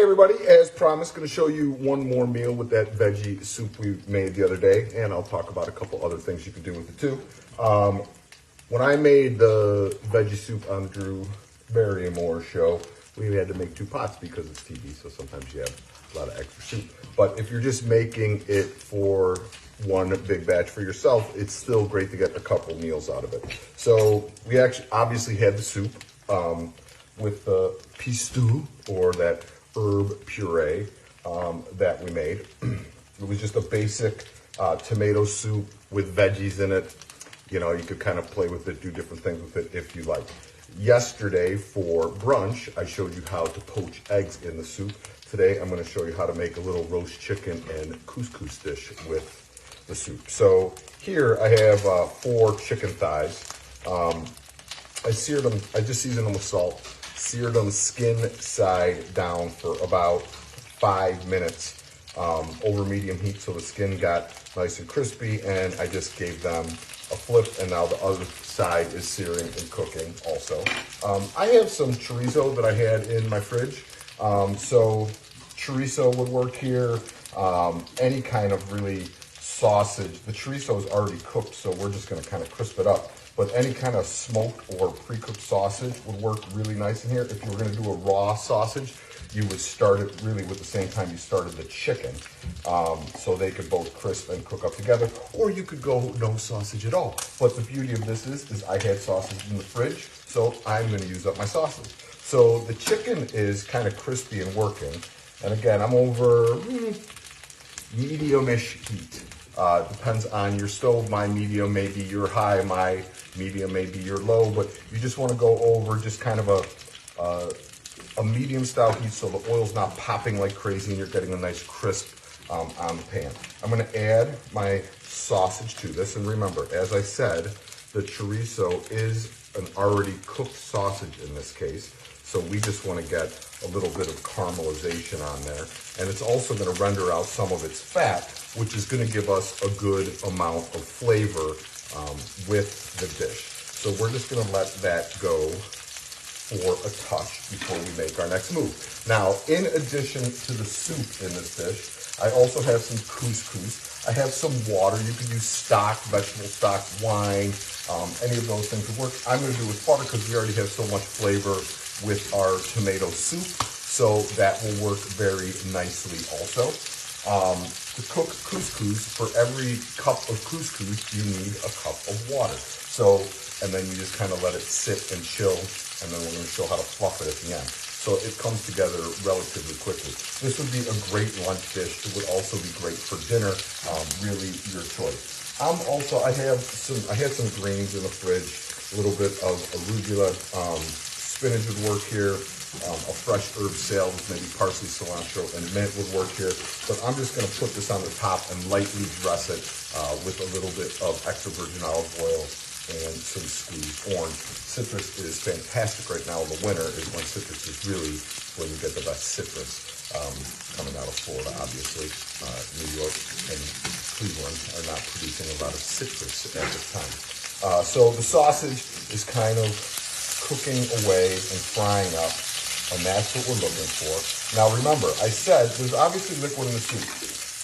everybody, as promised, going to show you one more meal with that veggie soup we made the other day, and I'll talk about a couple other things you can do with it too. When I made the veggie soup on the Drew Barrymore show, we had to make 2 pots because it's TV, so sometimes you have a lot of extra soup. But if you're just making it for one big batch for yourself, it's still great to get a couple meals out of it. So we actually obviously had the soup with the pistou, or that herb puree that we made. It was just a basic tomato soup with veggies in it. You know, you could kind of play with it, do different things with it if you like. Yesterday for brunch, I showed you how to poach eggs in the soup. Today, I'm going to show you how to make a little roast chicken and couscous dish with the soup. So here I have 4 chicken thighs. I seared them, I just seasoned them with salt, seared them skin side down for about 5 minutes over medium heat so the skin got nice and crispy, and I just gave them a flip, and now the other side is searing and cooking also. I have some chorizo that I had in my fridge, so chorizo would work here, any kind of really sausage. The chorizo is already cooked, so we're just going to kind of crisp it up. But any kind of smoked or pre-cooked sausage would work really nice in here. If you were going to do a raw sausage, you would start it really with the same time you started the chicken, so they could both crisp and cook up together. Or you could go no sausage at all. But the beauty of this is I had sausage in the fridge, so I'm going to use up my sausage. So the chicken is kind of crispy and working. And again, I'm over medium-ish heat. Depends on your stove. My medium may be your high, my medium may be your low, but you just want to go over just kind of a medium style heat so the oil's not popping like crazy and you're getting a nice crisp on the pan. I'm going to add my sausage to this, and remember, as I said, the chorizo is an already cooked sausage in this case, so we just want to get a little bit of caramelization on there, and it's also going to render out some of its fat, which is going to give us a good amount of flavor with the dish. So we're just going to let that go for a touch before we make our next move. Now, in addition to the soup in this dish, I also have some couscous. I have some water. You can use stock, vegetable stock, wine, any of those things would work. I'm going to do with butter because we already have so much flavor with our tomato soup, so that will work very nicely also. To cook couscous, for every cup of couscous, you need a cup of water. So, and then you just kind of let it sit and chill, and then we're going to show how to fluff it at the end. So it comes together relatively quickly. This would be a great lunch dish. It would also be great for dinner. Really your choice. I had some greens in the fridge, a little bit of arugula, spinach would work here. A fresh herb salad with maybe parsley, cilantro, and mint would work here. But I'm just going to put this on the top and lightly dress it with a little bit of extra virgin olive oil and some squeezed orange. Citrus is fantastic right now. The winter is when citrus is really when you get the best citrus. Coming out of Florida, obviously. New York and Cleveland are not producing a lot of citrus at this time. So the sausage is kind of cooking away and frying up, and that's what we're looking for. Now remember, I said there's obviously liquid in the soup,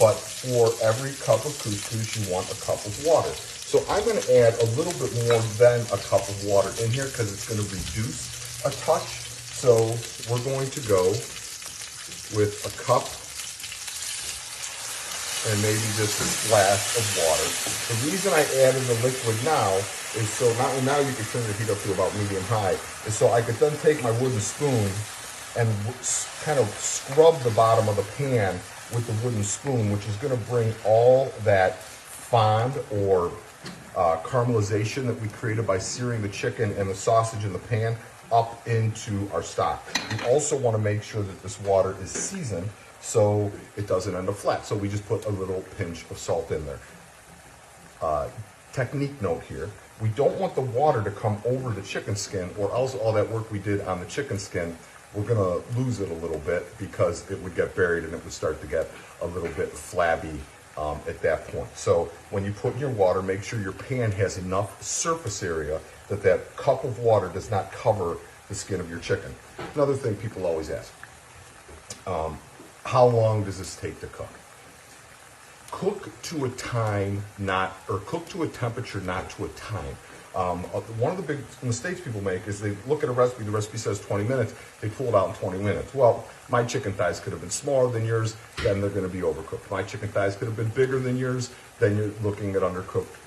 but for every cup of couscous, you want a cup of water. So I'm going to add a little bit more than a cup of water in here because it's going to reduce a touch. So we're going to go with a cup and maybe just a splash of water. The reason I added the liquid now is so now you can turn the heat up to about medium-high, is so I could then take my wooden spoon and kind of scrub the bottom of the pan with the wooden spoon, which is going to bring all that fond or caramelization that we created by searing the chicken and the sausage in the pan up into our stock. We also want to make sure that this water is seasoned so it doesn't end up flat. So we just put a little pinch of salt in there. Technique note here, we don't want the water to come over the chicken skin, or else all that work we did on the chicken skin, we're going to lose it a little bit because it would get buried and it would start to get a little bit flabby at that point. So when you put in your water, make sure your pan has enough surface area that that cup of water does not cover the skin of your chicken. Another thing people always ask, How long does this take to cook? Cook to a time, cook to a temperature, not to a time. One of the big mistakes people make is they look at a recipe, the recipe says 20 minutes, they pull it out in 20 minutes. Well, my chicken thighs could have been smaller than yours, then they're gonna be overcooked. My chicken thighs could have been bigger than yours, then you're looking at undercooked,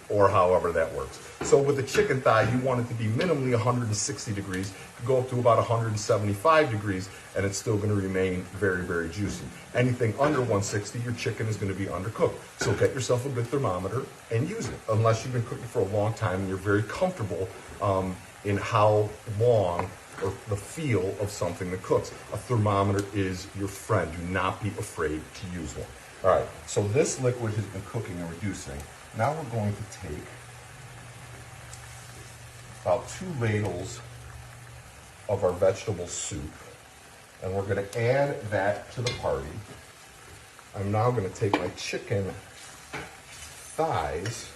or however that works. So with a chicken thigh, you want it to be minimally 160 degrees, it could go up to about 175 degrees, and it's still gonna remain very, very juicy. Anything under 160, your chicken is gonna be undercooked. So get yourself a good thermometer and use it, unless you've been cooking for a long time and you're very comfortable in how long or the feel of something that cooks. A thermometer is your friend. Do not be afraid to use one. All right, so this liquid has been cooking and reducing. Now we're going to take about 2 ladles of our vegetable soup, and we're going to add that to the party. I'm now going to take my chicken thighs,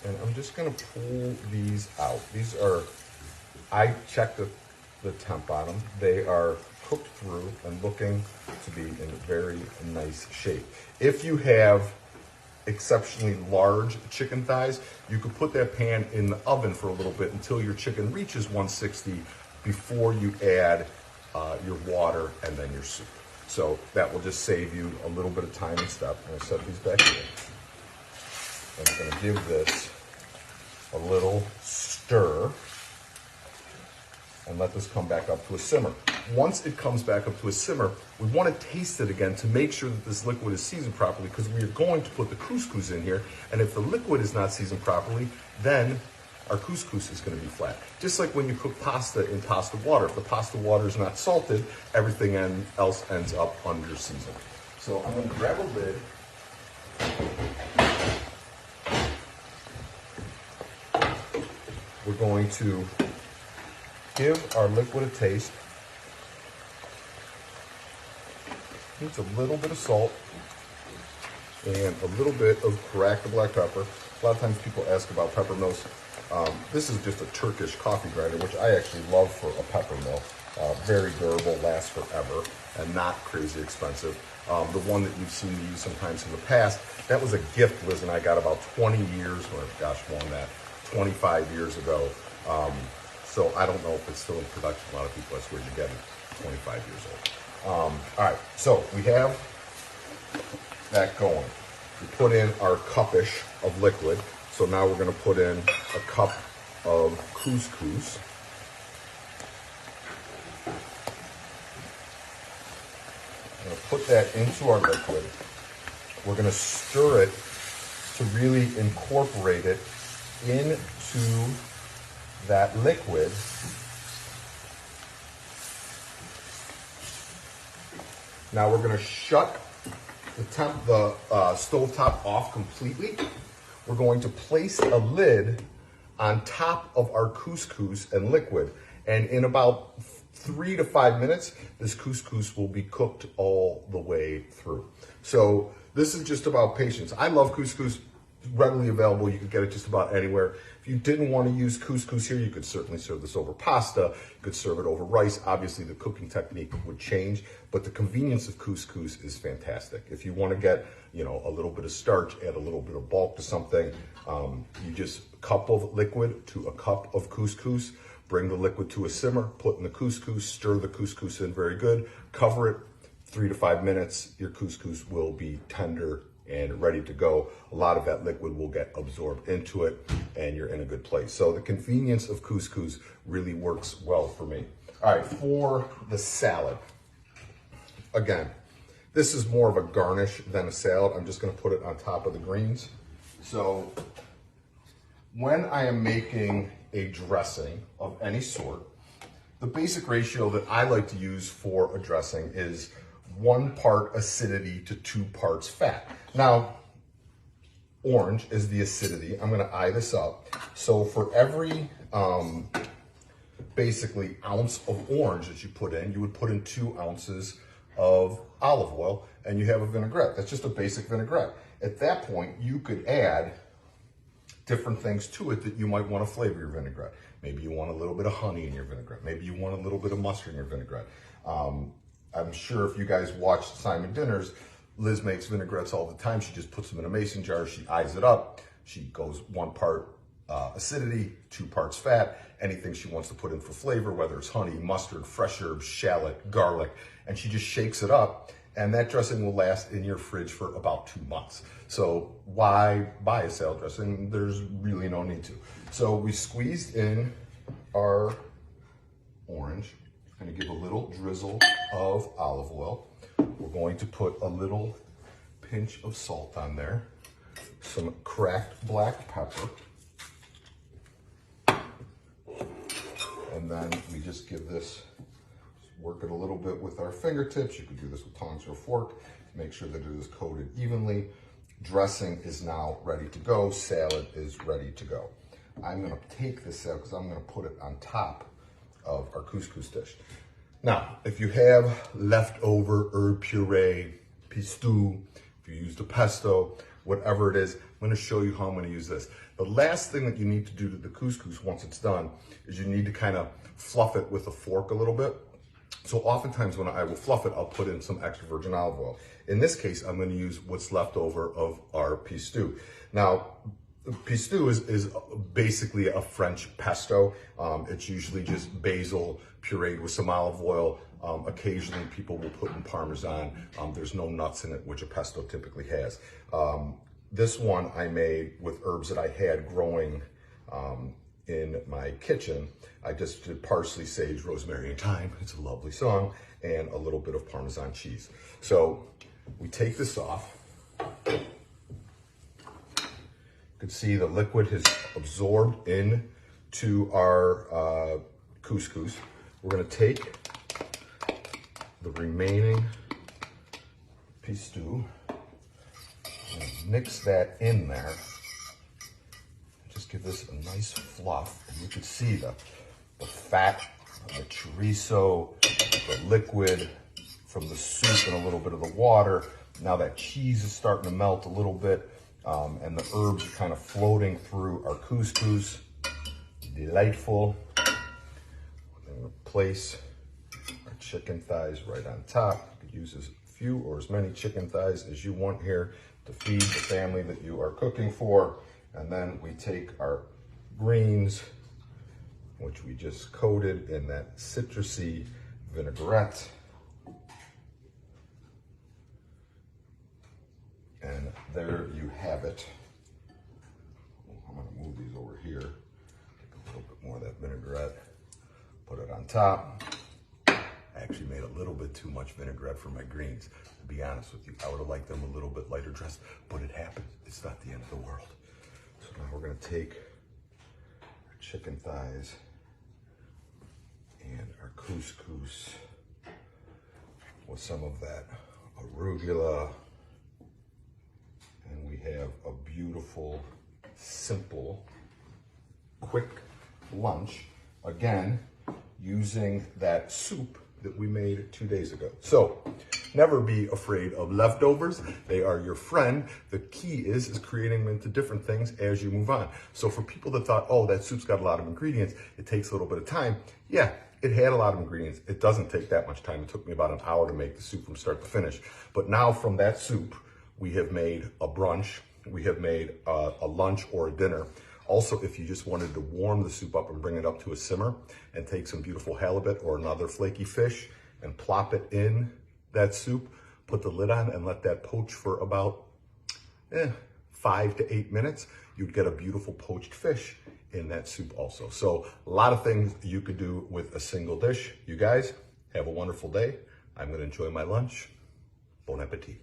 and I'm just going to pull these out. These are, I checked the temp on them. They are cooked through and looking to be in very nice shape. If you have exceptionally large chicken thighs, you could put that pan in the oven for a little bit until your chicken reaches 160 before you add your water and then your soup. So that will just save you a little bit of time and step. I'm gonna set these back here. I'm gonna give this a little stir and let this come back up to a simmer. Once it comes back up to a simmer, we want to taste it again to make sure that this liquid is seasoned properly, because we are going to put the couscous in here, and if the liquid is not seasoned properly, then our couscous is going to be flat. Just like when you cook pasta in pasta water. If the pasta water is not salted, everything else ends up under seasoned. So I'm going to grab a lid. We're going to give our liquid a taste. It's a little bit of salt and a little bit of cracked black pepper. A lot of times people ask about pepper mills. This is just a Turkish coffee grinder, which I actually love for a pepper mill. Very durable, lasts forever, and not crazy expensive. The one that you've seen me use sometimes in the past, that was a gift Liz and I got about 20 years, or gosh, more than that, 25 years ago. So I don't know if it's still in production. A lot of people, that's where you get it, 25 years old. All right, so we have that going. We put in our cupish of liquid. So now we're gonna put in a cup of couscous. I'm gonna put that into our liquid. We're gonna stir it to really incorporate it into that liquid. Now we're going to shut the stovetop off completely. We're going to place a lid on top of our couscous and liquid. And in about 3 to 5 minutes, this couscous will be cooked all the way through. So this is just about patience. I love couscous. Readily available. You can get it just about anywhere. If you didn't want to use couscous here, you could certainly serve this over pasta. You could serve it over rice. Obviously, the cooking technique would change, but the convenience of couscous is fantastic. If you want to get, a little bit of starch, add a little bit of bulk to something, you just a cup of liquid to a cup of couscous, bring the liquid to a simmer, put in the couscous, stir the couscous in very good, cover it, 3 to 5 minutes, your couscous will be tender and ready to go. A lot of that liquid will get absorbed into it and you're in a good place. So the convenience of couscous really works well for me. All right, for the salad. Again, this is more of a garnish than a salad. I'm just gonna put it on top of the greens. So when I am making a dressing of any sort, the basic ratio that I like to use for a dressing is 1 part acidity to 2 parts fat. Now, orange is the acidity. I'm gonna eye this up. So for every basically ounce of orange that you put in, you would put in 2 ounces of olive oil and you have a vinaigrette. That's just a basic vinaigrette. At that point, you could add different things to it that you might want to flavor your vinaigrette. Maybe you want a little bit of honey in your vinaigrette. Maybe you want a little bit of mustard in your vinaigrette. I'm sure if you guys watched Symon dinners, Liz makes vinaigrettes all the time. She just puts them in a mason jar. She eyes it up. She goes 1 part acidity, 2 parts fat, anything she wants to put in for flavor, whether it's honey, mustard, fresh herbs, shallot, garlic, and she just shakes it up. And that dressing will last in your fridge for about 2 months. So why buy a salad dressing? There's really no need to. So we squeezed in our orange. I'm gonna give a little drizzle of olive oil. We're going to put a little pinch of salt on there, some cracked black pepper, and then we just give this, work it a little bit with our fingertips. You can do this with tongs or a fork. Make sure that it is coated evenly. Dressing is now ready to go. Salad is ready to go. I'm gonna take this out because I'm gonna put it on top of our couscous dish. Now, if you have leftover herb puree, pistou, if you used a pesto, whatever it is, I'm gonna show you how I'm gonna use this. The last thing that you need to do to the couscous once it's done is you need to kind of fluff it with a fork a little bit. So oftentimes when I will fluff it, I'll put in some extra virgin olive oil. In this case, I'm gonna use what's left over of our pistou. Now, pistou is basically a French pesto. It's usually just basil pureed with some olive oil. Occasionally people will put in Parmesan. There's no nuts in it, which a pesto typically has. This one I made with herbs that I had growing in my kitchen. I just did parsley, sage, rosemary, and thyme. It's a lovely song, and a little bit of Parmesan cheese. So we take this off. You can see the liquid has absorbed into our couscous. We're gonna take the remaining pistou and mix that in there. Just give this a nice fluff. And you can see the fat, the chorizo, the liquid from the soup and a little bit of the water. Now that cheese is starting to melt a little bit, and the herbs are kind of floating through our couscous. Delightful. We're gonna place our chicken thighs right on top. You could use as few or as many chicken thighs as you want here to feed the family that you are cooking for. And then we take our greens, which we just coated in that citrusy vinaigrette. And there you have it. I'm gonna move these over here. Take a little bit more of that vinaigrette, put it on top. I actually made a little bit too much vinaigrette for my greens, to be honest with you. I would have liked them a little bit lighter dressed, but it happened. It's not the end of the world. So now we're gonna take our chicken thighs and our couscous with some of that arugula. And we have a beautiful, simple, quick lunch. Again, using that soup that we made 2 days ago. So never be afraid of leftovers. They are your friend. The key is creating them into different things as you move on. So for people that thought, oh, that soup's got a lot of ingredients, it takes a little bit of time. Yeah, it had a lot of ingredients. It doesn't take that much time. It took me about an hour to make the soup from start to finish. But now from that soup, we have made a brunch. We have made a lunch or a dinner. Also, if you just wanted to warm the soup up and bring it up to a simmer and take some beautiful halibut or another flaky fish and plop it in that soup, put the lid on and let that poach for about 5 to 8 minutes, you'd get a beautiful poached fish in that soup also. So a lot of things you could do with a single dish. You guys have a wonderful day. I'm gonna enjoy my lunch. Bon appetit.